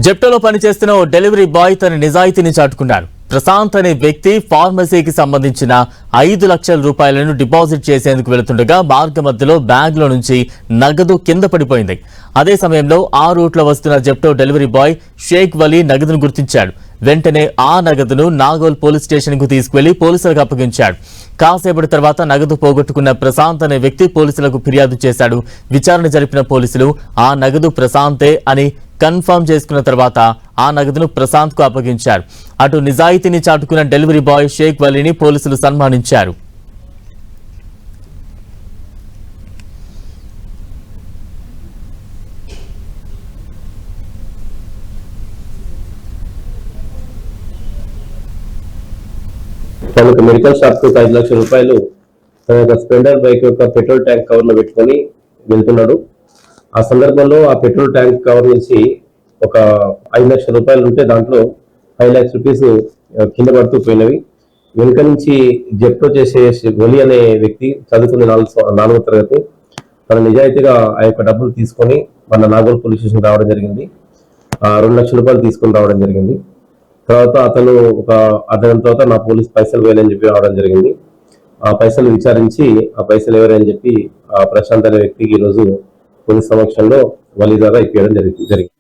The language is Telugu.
జెప్టోలో పనిచేస్తున్న ఓ డెలివరీ బాయ్ తన నిజాయితీని చాటుకున్నాడు. ప్రశాంత్ అనే వ్యక్తి ఫార్మసీకి సంబంధించిన 5 లక్షల రూపాయలను డిపాజిట్ చేసేందుకు వెళుతుండగా మార్గ మధ్యలో బ్యాగ్ లో నుంచి నగదు కింద పడిపోయింది. అదే సమయంలో ఆ రూట్ లో వస్తున్న Zepto delivery boy Shaik Vali నగదును గుర్తించాడు. వెంటనే ఆ నగదును నాగోల్ పోలీస్ స్టేషన్ కు తీసుకువెళ్లి పోలీసులకు అప్పగించాడు. కాసేపటి తర్వాత నగదు పోగొట్టుకున్న ప్రశాంత్ అనే వ్యక్తి పోలీసులకు ఫిర్యాదు చేశాడు. విచారణ జరిపిన పోలీసులు ఆ నగదు ప్రశాంతే అని కన్ఫర్మ్ చేసుకున్న తర్వాత ఆ నగదును ప్రశాంత్ కు అప్పగించారు. అటు నిజాయితీని చాటుకున్న డెలివరీ బాయ్ షేక్ వలీని పోలీసులు సన్మానించారు. తనకు మెడికల్ షాప్ కు 5 లక్షల రూపాయలు తన యొక్క స్ప్లెండర్ బైక్ యొక్క పెట్రోల్ ట్యాంక్ కవర్ లో పెట్టుకొని వెళ్తున్నాడు. ఆ సందర్భంలో ఆ పెట్రోల్ ట్యాంక్ కవర్ నుంచి ఒక 5 లక్షల రూపాయలు ఉంటే దాంట్లో 5 లక్షల రూపీస్ కింద పడుతూ పోయినవి. వెనుక నుంచి జెప్టో చేసే వలి అనే వ్యక్తి చదువుకునే 4వ తరగతి. తన నిజాయితీగా ఆ యొక్క డబ్బులు తీసుకొని మన నాగోల్ పోలీస్ స్టేషన్ రావడం జరిగింది. 2 లక్షల రూపాయలు తీసుకొని రావడం జరిగింది. తర్వాత అతను ఒక అర్ధగంట తర్వాత నా పోలీస్ పైసలు వేయాలని చెప్పి రావడం జరిగింది. ఆ పైసలు విచారించి ఆ పైసలు ఎవరని చెప్పి ఆ ప్రశాంత్ అనే వ్యక్తికి ఈరోజు పోలీస్ సమక్షంలో వలి ద్వారా ఇప్పించడం జరిగింది.